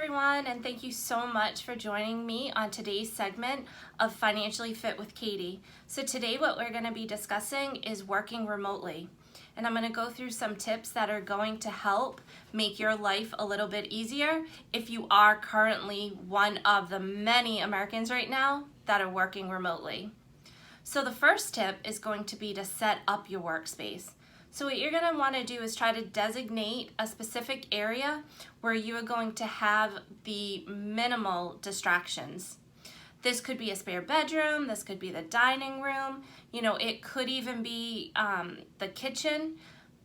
everyone, and thank you so much for joining me on today's segment of Financially Fit with Katie. So today what we're going to be discussing is working remotely. And I'm going to go through some tips that are going to help make your life a little bit easier if you are currently one of the many Americans right now that are working remotely. So the first tip is going to be to set up your workspace. So what you're going to want to do is try to designate a specific area where you are going to have the minimal distractions. This could be a spare bedroom, this could be the dining room, it could even be the kitchen.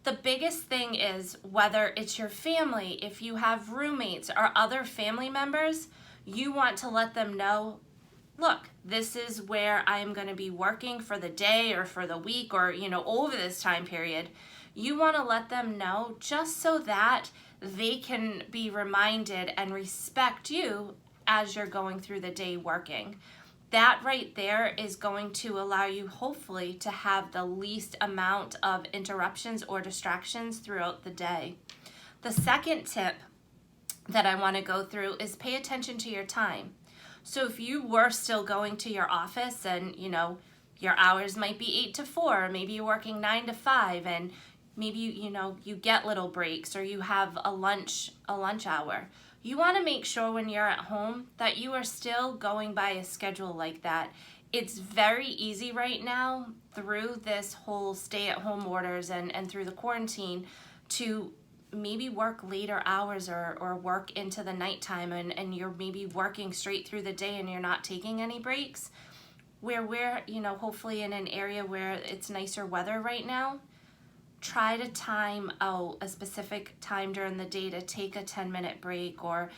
The biggest thing is whether it's your family, if you have roommates or other family members, you want to let them know, look, this is where I am going to be working for the day or for the week or, over this time period. You want to let them know just so that they can be reminded and respect you as you're going through the day working. That right there is going to allow you hopefully to have the least amount of interruptions or distractions throughout the day. The second tip that I want to go through is pay attention to your time. So if you were still going to your office and, your hours might be 8 to 4, or maybe you're working 9 to 5, and maybe, you get little breaks or you have a lunch hour. You want to make sure when you're at home that you are still going by a schedule like that. It's very easy right now through this whole stay-at-home orders and through the quarantine to maybe work later hours or work into the nighttime and you're maybe working straight through the day and you're not taking any breaks. Where we're, hopefully in an area where it's nicer weather right now, try to time out a specific time during the day to take a 10-minute break or,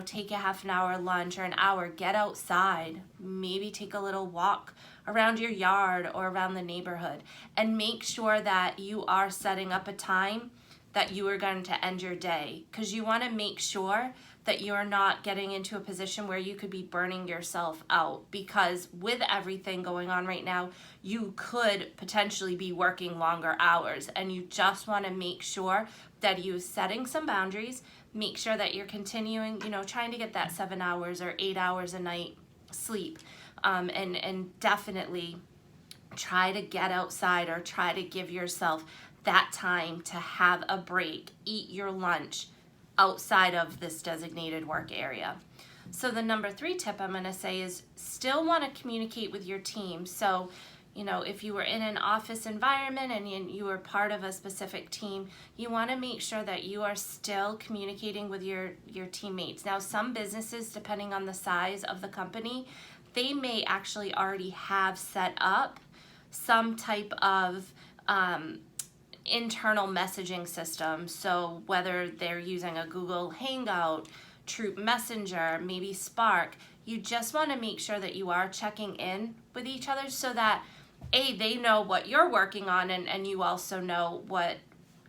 take a half an hour lunch or an hour, get outside, maybe take a little walk around your yard or around the neighborhood, and make sure that you are setting up a time that you are going to end your day, because you want to make sure that you're not getting into a position where you could be burning yourself out, because with everything going on right now, you could potentially be working longer hours, and you just want to make sure that you're setting some boundaries, make sure that you're continuing, trying to get that 7 hours or 8 hours a night sleep, and definitely try to get outside or try to give yourself that time to have a break, eat your lunch outside of this designated work area. So the number 3 tip I'm going to say is still want to communicate with your team. So, if you were in an office environment and you were part of a specific team, you want to make sure that you are still communicating with your teammates. Now, some businesses, depending on the size of the company, they may actually already have set up some type of internal messaging system. So whether they're using a Google Hangout, Troop Messenger, maybe Spark, you just want to make sure that you are checking in with each other so that they know what you're working on and you also know what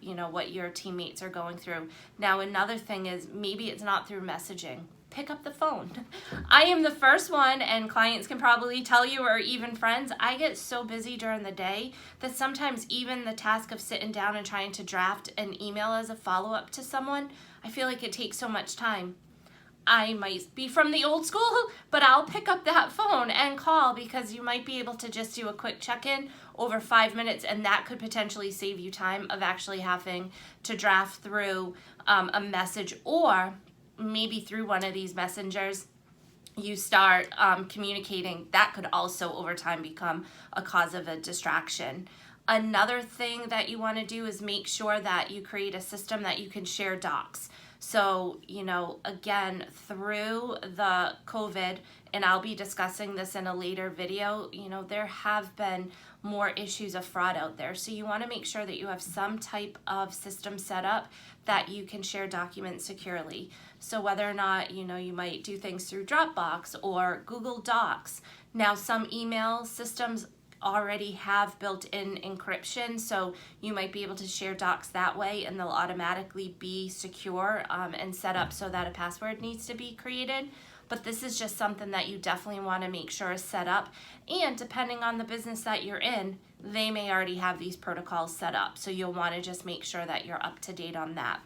your teammates are going through. Now another thing is maybe it's not through messaging. Pick up the phone. I am the first one, and clients can probably tell you, or even friends, I get so busy during the day that sometimes even the task of sitting down and trying to draft an email as a follow-up to someone, I feel like it takes so much time. I might be from the old school, but I'll pick up that phone and call, because you might be able to just do a quick check-in over 5 minutes, and that could potentially save you time of actually having to draft through a message, or maybe through one of these messengers you start communicating. That could also over time become a cause of a distraction. Another thing that you want to do is make sure that you create a system that you can share docs. So, again, through the COVID, and I'll be discussing this in a later video, there have been more issues of fraud out there. So you want to make sure that you have some type of system set up that you can share documents securely. So whether or not, you might do things through Dropbox or Google Docs. Now, some email systems already have built-in encryption, so you might be able to share docs that way, and they'll automatically be secure and set up so that a password needs to be created. But this is just something that you definitely want to make sure is set up, and depending on the business that you're in, they may already have these protocols set up, so you'll want to just make sure that you're up to date on that.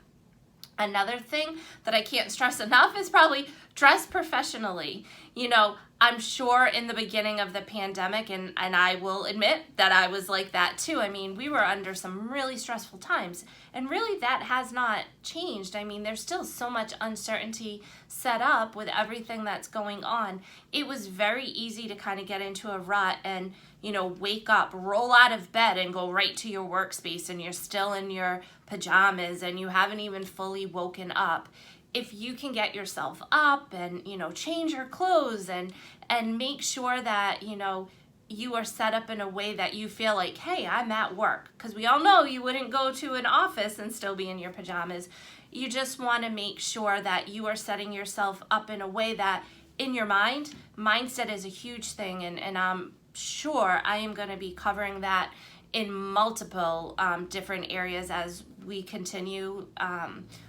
Another thing that I can't stress enough is probably dress professionally. You know, I'm sure in the beginning of the pandemic, and I will admit that I was like that too. I mean, we were under some really stressful times, and really that has not changed. I mean, there's still so much uncertainty set up with everything that's going on. It was very easy to kind of get into a rut and, you know, wake up, roll out of bed and go right to your workspace, and you're still in your pajamas and you haven't even fully woken up. If you can get yourself up and, you know, change your clothes and make sure that, you know, you are set up in a way that you feel like, hey, I'm at work. Because we all know you wouldn't go to an office and still be in your pajamas. You just want to make sure that you are setting yourself up in a way that in your mind, mindset is a huge thing. And I'm sure I am going to be covering that in multiple different areas as we continue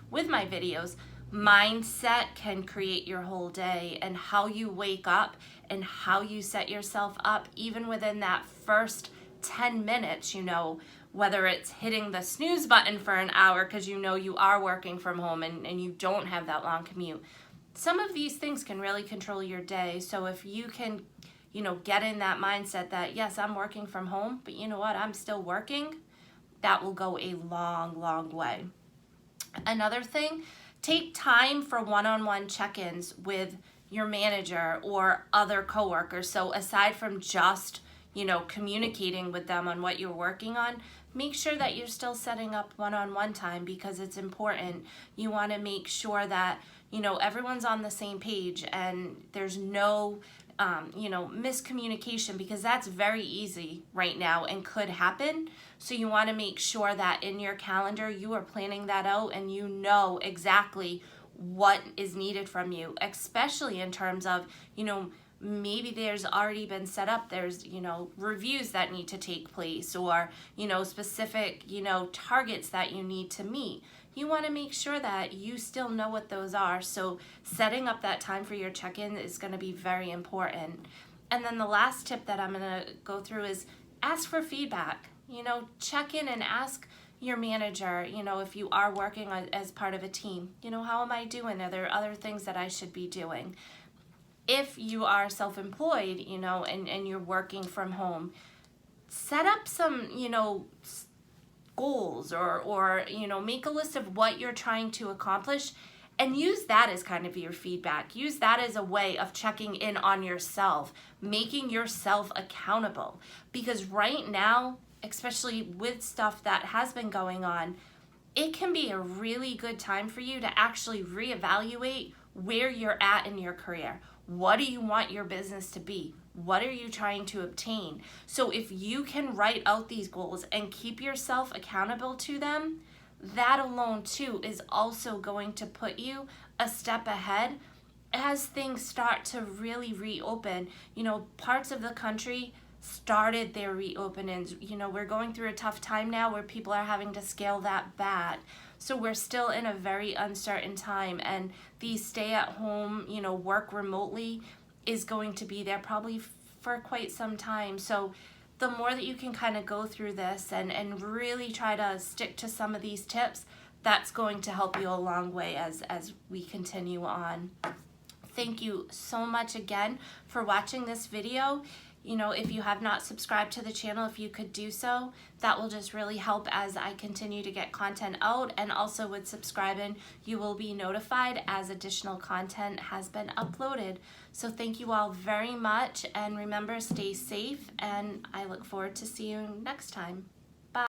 with my videos. Mindset can create your whole day, and how you wake up and how you set yourself up, even within that first 10 minutes, you know, whether it's hitting the snooze button for an hour because you know you are working from home and you don't have that long commute. Some of these things can really control your day. So if you can, you know, get in that mindset that, yes, I'm working from home, but you know what, I'm still working, that will go a long, long way. Another thing, take time for one-on-one check-ins with your manager or other coworkers. So aside from just, you know, communicating with them on what you're working on, make sure that you're still setting up one-on-one time because it's important. You want to make sure that, you know, everyone's on the same page and there's no you know, miscommunication, because that's very easy right now and could happen. So you want to make sure that in your calendar you are planning that out and you know exactly what is needed from you, especially in terms of, you know, maybe there's already been set up, there's, you know, reviews that need to take place, or, you know, specific, you know, targets that you need to meet. You want to make sure that you still know what those are. So setting up that time for your check-in is going to be very important. And then the last tip that I'm going to go through is ask for feedback. You know, check in and ask your manager, you know, if you are working as part of a team, you know, how am I doing? Are there other things that I should be doing? If you are self-employed, you know, and you're working from home, set up some, you know, goals or you know, make a list of what you're trying to accomplish and use that as kind of your feedback. Use that as a way of checking in on yourself, making yourself accountable. Because right now, especially with stuff that has been going on, it can be a really good time for you to actually reevaluate where you're at in your career. What do you want your business to be? What are you trying to obtain? So if you can write out these goals and keep yourself accountable to them, that alone too is also going to put you a step ahead as things start to really reopen. You know, parts of the country started their reopenings. You know, we're going through a tough time now where people are having to scale that back. So we're still in a very uncertain time, and the stay at home, you know, work remotely is going to be there probably for quite some time. So the more that you can kind of go through this and really try to stick to some of these tips, that's going to help you a long way as we continue on. Thank you so much again for watching this video. You know, if you have not subscribed to the channel, if you could do so, that will just really help as I continue to get content out. And also with subscribing, you will be notified as additional content has been uploaded. So thank you all very much, and remember, stay safe, and I look forward to seeing you next time.